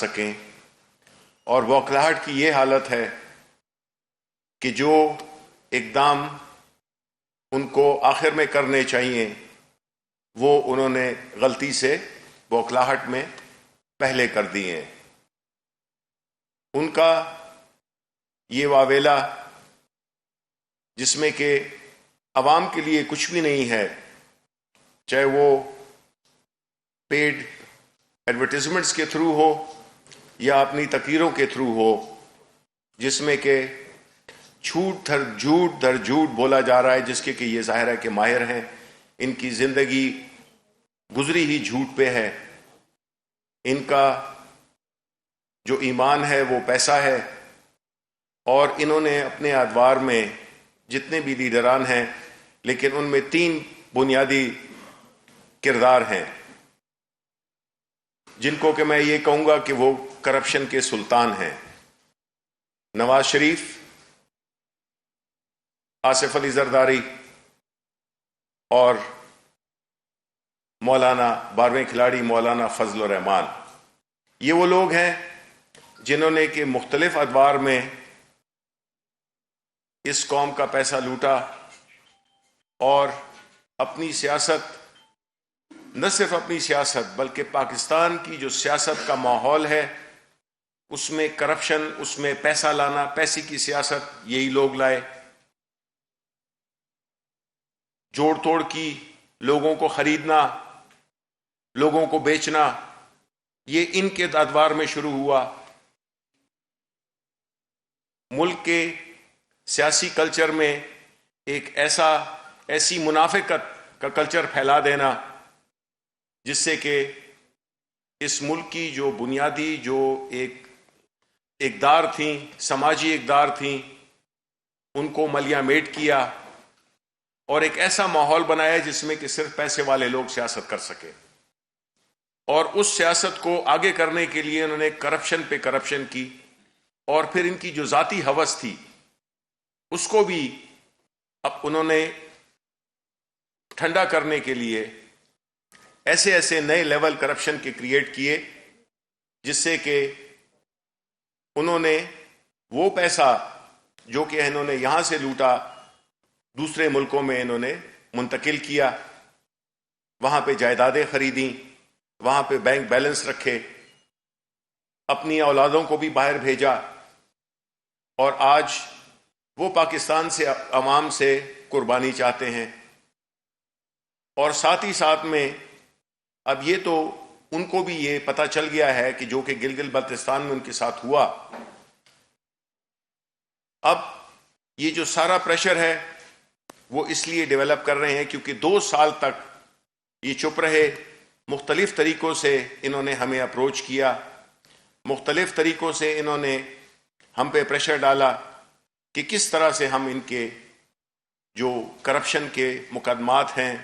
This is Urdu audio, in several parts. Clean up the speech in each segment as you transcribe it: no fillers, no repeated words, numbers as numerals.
سکیں، اور بوکھلاہٹ کی یہ حالت ہے کہ جو اقدام ان کو آخر میں کرنے چاہیے وہ انہوں نے غلطی سے بوکھلاہٹ میں پہلے کر دیے ہیں۔ ان کا یہ واویلا جس میں کہ عوام کے لیے کچھ بھی نہیں ہے، چاہے وہ پیڈ ایڈورٹیزمنٹس کے تھرو ہو یا اپنی تقریروں کے تھرو ہو، جس میں کہ جھوٹ در جھوٹ بولا جا رہا ہے، جس کے کہ یہ ظاہر ہے کہ ماہر ہیں، ان کی زندگی گزری ہی جھوٹ پہ ہے، ان کا جو ایمان ہے وہ پیسہ ہے، اور انہوں نے اپنے ادوار میں جتنے بھی لیڈران ہیں، لیکن ان میں 3 بنیادی کردار ہیں جن کو کہ میں یہ کہوں گا کہ وہ کرپشن کے سلطان ہیں: نواز شریف، آصف علی زرداری اور مولانا 12ویں کھلاڑی مولانا فضل الرحمان۔ یہ وہ لوگ ہیں جنہوں نے کہ مختلف ادوار میں اس قوم کا پیسہ لوٹا اور اپنی سیاست، نہ صرف اپنی سیاست بلکہ پاکستان کی جو سیاست کا ماحول ہے اس میں کرپشن، اس میں پیسہ لانا، پیسے کی سیاست یہی لوگ لائے۔ جوڑ توڑ کی، لوگوں کو خریدنا، لوگوں کو بیچنا، یہ ان کے ادوار میں شروع ہوا۔ ملک کے سیاسی کلچر میں ایک ایسی منافقت کا کلچر پھیلا دینا جس سے کہ اس ملک کی جو بنیادی جو ایک اقدار تھیں، سماجی اقدار تھیں، ان کو ملیاں میٹ کیا اور ایک ایسا ماحول بنایا جس میں کہ صرف پیسے والے لوگ سیاست کر سکے، اور اس سیاست کو آگے کرنے کے لیے انہوں نے کرپشن پہ کرپشن کی، اور پھر ان کی جو ذاتی ہوس تھی اس کو بھی اب انہوں نے ٹھنڈا کرنے کے لیے ایسے نئے لیول کرپشن کے کریٹ کیے جس سے کہ انہوں نے وہ پیسہ جو کہ انہوں نے یہاں سے لوٹا دوسرے ملکوں میں انہوں نے منتقل کیا، وہاں پہ جائیدادیں خریدیں، وہاں پہ بینک بیلنس رکھے، اپنی اولادوں کو بھی باہر بھیجا، اور آج وہ پاکستان سے عوام سے قربانی چاہتے ہیں۔ اور ساتھ ہی ساتھ میں اب یہ تو ان کو بھی یہ پتہ چل گیا ہے کہ جو کہ گلگت بلتستان میں ان کے ساتھ ہوا، اب یہ جو سارا پریشر ہے وہ اس لیے ڈیولپ کر رہے ہیں کیونکہ 2 سال تک یہ چپ رہے، مختلف طریقوں سے انہوں نے ہمیں اپروچ کیا، مختلف طریقوں سے انہوں نے ہم پہ پریشر ڈالا کہ کس طرح سے ہم ان کے جو کرپشن کے مقدمات ہیں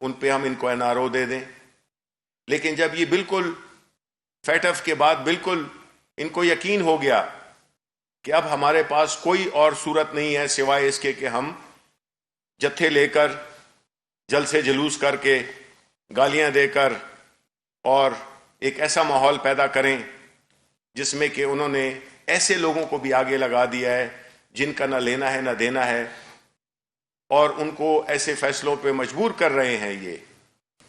ان پہ ہم ان کو NRO دے دیں۔ لیکن جب یہ بالکل فیٹ اف کے بعد بالکل ان کو یقین ہو گیا کہ اب ہمارے پاس کوئی اور صورت نہیں ہے سوائے اس کے کہ ہم جتھے لے کر، جلسے جلوس کر کے، گالیاں دے کر اور ایک ایسا ماحول پیدا کریں جس میں کہ انہوں نے ایسے لوگوں کو بھی آگے لگا دیا ہے جن کا نہ لینا ہے نہ دینا ہے، اور ان کو ایسے فیصلوں پہ مجبور کر رہے ہیں یہ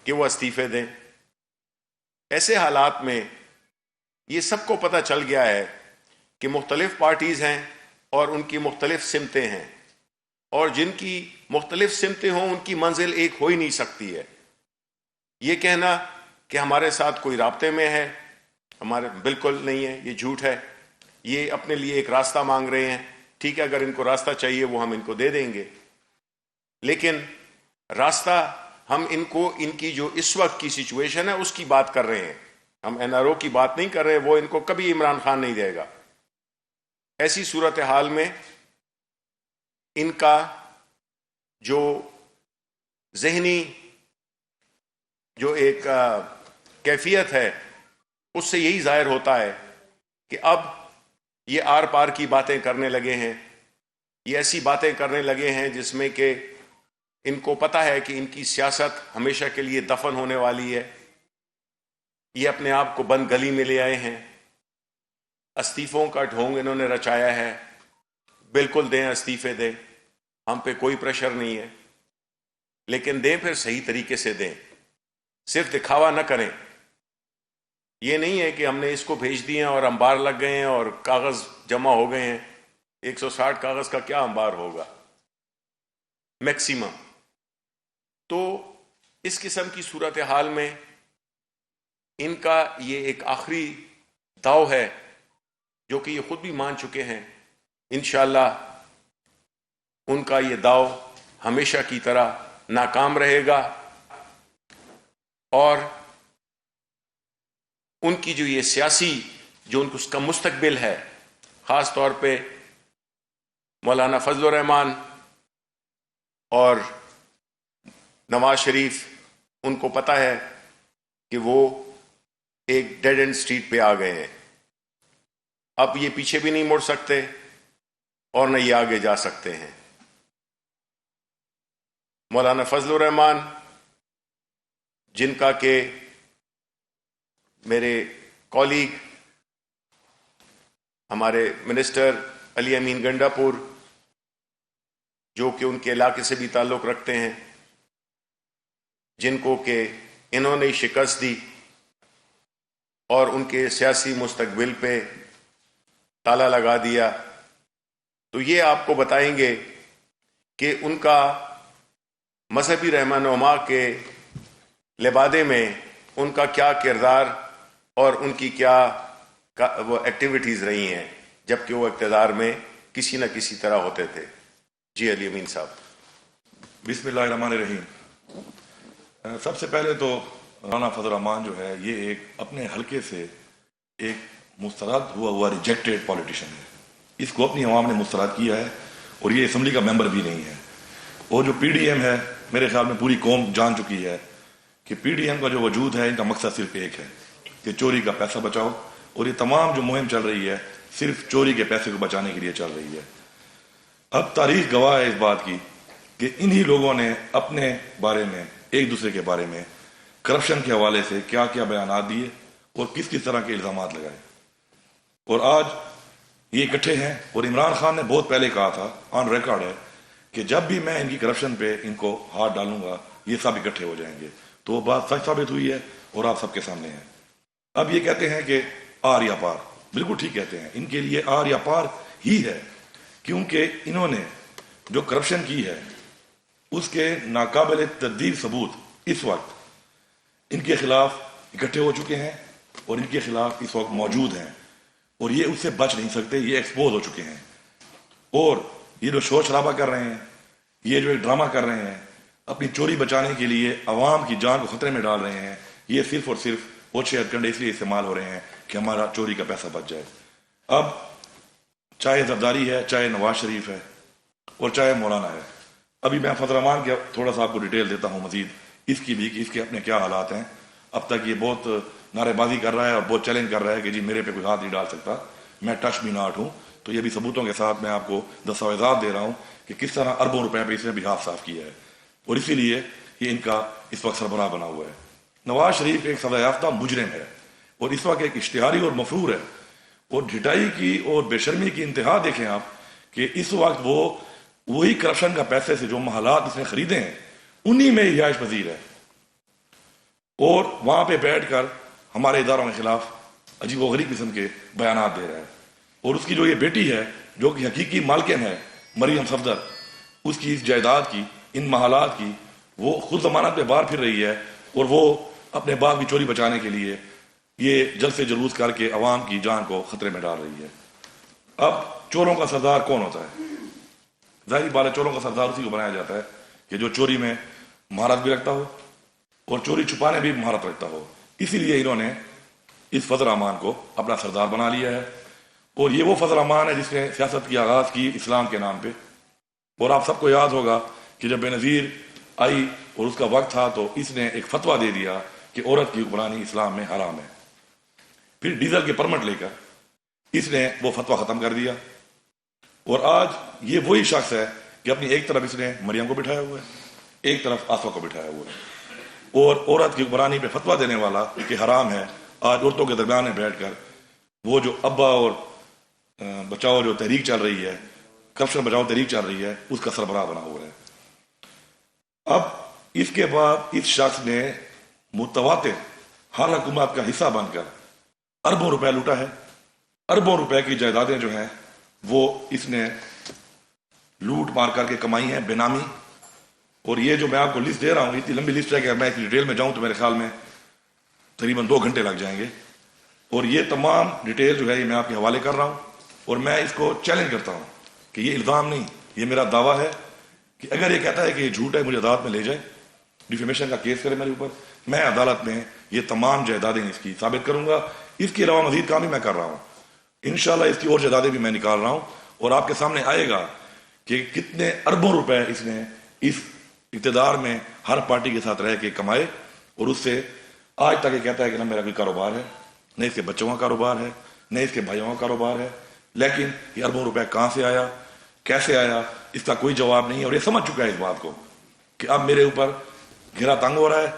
کہ وہ استعفے دیں۔ ایسے حالات میں یہ سب کو پتہ چل گیا ہے کہ مختلف پارٹیز ہیں اور ان کی مختلف سمتیں ہیں، اور جن کی مختلف سمتیں ہوں ان کی منزل ایک ہو ہی نہیں سکتی ہے۔ یہ کہنا کہ ہمارے ساتھ کوئی رابطے میں ہے، ہمارے بالکل نہیں ہے، یہ جھوٹ ہے۔ یہ اپنے لیے ایک راستہ مانگ رہے ہیں، ٹھیک ہے، اگر ان کو راستہ چاہیے وہ ہم ان کو دے دیں گے، لیکن راستہ ہم ان کو ان کی جو اس وقت کی سچویشن ہے اس کی بات کر رہے ہیں، ہم NRO کی بات نہیں کر رہے، وہ ان کو کبھی عمران خان نہیں دے گا۔ ایسی صورتحال میں ان کا جو ذہنی جو ایک کیفیت ہے اس سے یہی ظاہر ہوتا ہے کہ اب یہ آر پار کی باتیں کرنے لگے ہیں، یہ ایسی باتیں کرنے لگے ہیں جس میں کہ ان کو پتہ ہے کہ ان کی سیاست ہمیشہ کے لیے دفن ہونے والی ہے۔ یہ اپنے آپ کو بند گلی میں لے آئے ہیں، استعفوں کا ڈھونگ انہوں نے رچایا ہے. بالکل دیں، استعفے دیں، ہم پہ کوئی پریشر نہیں ہے، لیکن دیں پھر صحیح طریقے سے دیں، صرف دکھاوا نہ کریں. یہ نہیں ہے کہ ہم نے اس کو بھیج دیے اور انبار لگ گئے ہیں اور کاغذ جمع ہو گئے ہیں. 160 کاغذ کا کیا انبار ہوگا میکسیمم. تو اس قسم کی صورتحال میں ان کا یہ ایک آخری داؤ ہے جو کہ یہ خود بھی مان چکے ہیں. انشاءاللہ ان کا یہ داؤ ہمیشہ کی طرح ناکام رہے گا، اور ان کی جو یہ سیاسی جو ان کا مستقبل ہے، خاص طور پہ مولانا فضل الرحمان اور نواز شریف، ان کو پتہ ہے کہ وہ ایک ڈیڈ اینڈ سٹریٹ پہ آ گئے ہیں. اب یہ پیچھے بھی نہیں مڑ سکتے اور نہ یہ آگے جا سکتے ہیں. مولانا فضل الرحمان، جن کا کہ میرے کولیگ ہمارے منسٹر علی امین گنڈا پور، جو کہ ان کے علاقے سے بھی تعلق رکھتے ہیں، جن کو کہ انہوں نے شکست دی اور ان کے سیاسی مستقبل پہ تالا لگا دیا، تو یہ آپ کو بتائیں گے کہ ان کا مذہبی رہنما کے لبادے میں ان کا کیا کردار اور ان کی کیا وہ ایکٹیویٹیز رہی ہیں جبکہ وہ اقتدار میں کسی نہ کسی طرح ہوتے تھے. جی علی امین صاحب. بسم اللہ الرحمن الرحیم. سب سے پہلے تو مولانا فضل الرحمان جو ہے یہ ایک اپنے حلقے سے ایک مسترد ہوا ریجیکٹڈ پولیٹیشین ہے. اس کو اپنی عوام نے مسترد کیا ہے اور یہ اسمبلی کا ممبر بھی نہیں ہے. اور جو پی ڈی ایم ہے، میرے خیال میں پوری قوم جان چکی ہے کہ پی ڈی ایم کا جو وجود ہے، ان کا مقصد صرف ایک ہے کہ چوری کا پیسہ بچاؤ، اور یہ تمام جو مہم چل رہی ہے صرف چوری کے پیسے کو بچانے کے لیے چل رہی ہے. اب تاریخ گواہ ہے اس بات کی کہ انہی لوگوں نے اپنے بارے میں، ایک دوسرے کے بارے میں کرپشن کے حوالے سے کیا کیا بیانات دیے اور کس کس طرح کے الزامات لگائے. اور آج یہ اکٹھے ہیں، اور عمران خان نے بہت پہلے کہا تھا، آن ریکارڈ ہے، کہ جب بھی میں ان کی کرپشن پہ ان کو ہاتھ ڈالوں گا یہ سب اکٹھے ہو جائیں گے. تو وہ بات سچ ثابت ہوئی ہے اور آپ سب کے سامنے ہے. اب یہ کہتے ہیں کہ آر یا پار، بالکل ٹھیک کہتے ہیں. ان کے لیے آر یا پار ہی ہے، کیونکہ انہوں نے جو کرپشن کی ہے اس کے ناقابل تردید ثبوت اس وقت ان کے خلاف اکٹھے ہو چکے ہیں اور ان کے خلاف اس وقت موجود ہیں، اور یہ اس سے بچ نہیں سکتے، یہ ایکسپوز ہو چکے ہیں. اور یہ جو شور شرابہ کر رہے ہیں، یہ جو ایک ڈرامہ کر رہے ہیں، اپنی چوری بچانے کے لیے عوام کی جان کو خطرے میں ڈال رہے ہیں، یہ صرف اور صرف اوچھے ہتھکنڈے اس لیے استعمال ہو رہے ہیں کہ ہمارا چوری کا پیسہ بچ جائے. اب چاہے زرداری ہے، چاہے نواز شریف ہے اور چاہے مولانا ہے. ابھی میں فضل الرحمان کے تھوڑا سا آپ کو ڈیٹیل دیتا ہوں مزید اس کی بھی کہ اس کے اپنے کیا حالات ہیں. اب تک یہ بہت نعرے بازی کر رہا ہے اور بہت چیلنج کر رہا ہے کہ جی میرے پہ کوئی ہاتھ نہیں ڈال سکتا، میں ٹچ می ناٹ ہوں. تو یہ بھی ثبوتوں کے ساتھ میں آپ کو دستاویزات دے رہا ہوں کہ کس طرح اربوں روپے پہ اس نے بھی ہاتھ صاف کیا ہے، اور اسی لیے یہ ان کا اس وقت سربراہ بنا ہوا ہے. نواز شریف ایک سزا یافتہ مجرم ہے اور اس وقت ایک اشتہاری اور مفرور ہے، اور ڈھٹائی کی اور بے شرمی کی انتہا دیکھیں آپ کہ اس وقت وہ وہی کرپشن کا پیسے سے جو محلات اس نے خریدے ہیں انہی میں رہائش پذیر ہے، اور وہاں پہ بیٹھ کر ہمارے اداروں کے خلاف عجیب و غریب قسم کے بیانات دے رہا ہے. اور اس کی جو یہ بیٹی ہے جو کہ حقیقی مالکن ہے، مریم صفدر، اس کی اس جائیداد کی، ان محلات کی، وہ خود ضمانت پہ باہر پھر رہی ہے، اور وہ اپنے باپ کی چوری بچانے کے لیے یہ جلد سے جلوس کر کے عوام کی جان کو خطرے میں ڈال رہی ہے. اب چوروں کا سردار کون ہوتا ہے؟ ظاہری بات ہے چوروں کا سردار اسی کو بنایا جاتا ہے کہ جو چوری میں مہارت بھی رکھتا ہو اور چوری چھپانے بھی مہارت رکھتا ہو. اسی لیے انہوں نے اس فضل الرحمان کو اپنا سردار بنا لیا ہے، اور یہ وہ فضل الرحمان ہے جس نے سیاست کی آغاز کی اسلام کے نام پہ. اور آپ سب کو یاد ہوگا کہ جب بے نظیر آئی اور اس کا وقت تھا تو اس نے ایک فتویٰ دے دیا کہ عورت کی حکمرانی اسلام میں حرام ہے. پھر ڈیزل کے پرمٹ لے کر اس نے وہ فتویٰ ختم کر دیا، اور آج یہ وہی شخص ہے کہ اپنی ایک طرف اس نے مریم کو بٹھایا ہوا ہے، ایک طرف آسفا کو بٹھایا ہوا ہے، اور عورت کی حکمرانی پہ فتویٰ دینے والا کہ حرام ہے آج عورتوں کے درمیان میں بیٹھ کر وہ جو ابا اور بچاؤ جو تحریک چل رہی ہے، کرپشن بچاؤ تحریک چل رہی ہے، اس کا سربراہ بنا ہوا ہے۔ اب اس کے بعد اس شخص نے متواتر ہر حکومت کا حصہ بن کر اربوں روپے لوٹا ہے۔ اربوں روپے کی جائیدادیں جو ہیں وہ اس نے لوٹ مار کر کے کمائی ہیں بینامی۔ اور یہ جو میں آپ کو لسٹ دے رہا ہوں، اتنی لمبی لسٹ ہے کہ میں ڈیٹیل میں جاؤں تو میرے خیال میں تقریباً 2 گھنٹے لگ جائیں گے، اور یہ تمام ڈیٹیل جو ہے یہ میں آپ کے حوالے کر رہا ہوں، اور میں اس کو چیلنج کرتا ہوں کہ یہ الزام نہیں، یہ میرا دعویٰ ہے کہ اگر یہ کہتا ہے کہ یہ جھوٹ ہے، مجھے عدالت میں لے جائے، ڈیفیمیشن کا کیس کرے میرے اوپر، میں عدالت میں یہ تمام جائیدادیں اس کی ثابت کروں گا۔ اس کے علاوہ مزید کام بھی میں کر رہا ہوں، انشاءاللہ اس کی اور جائیدادیں بھی میں نکال رہا ہوں، اور آپ کے سامنے آئے گا کہ کتنے اربوں روپے اس نے اس اقتدار میں ہر پارٹی کے ساتھ رہ کے کمائے، اور اس سے آج تک یہ کہتا ہے کہ نہ میرا کوئی کاروبار ہے، نہ اس کے بچوں کا کاروبار ہے، نہ اس کے بھائیوں کا کاروبار ہے، لیکن یہ اربوں روپے کہاں سے آیا، کیسے آیا، اس کا کوئی جواب نہیں ہے، اور یہ سمجھ چکا ہے اس بات کو کہ اب میرے اوپر گھیرا تنگ ہو رہا ہے،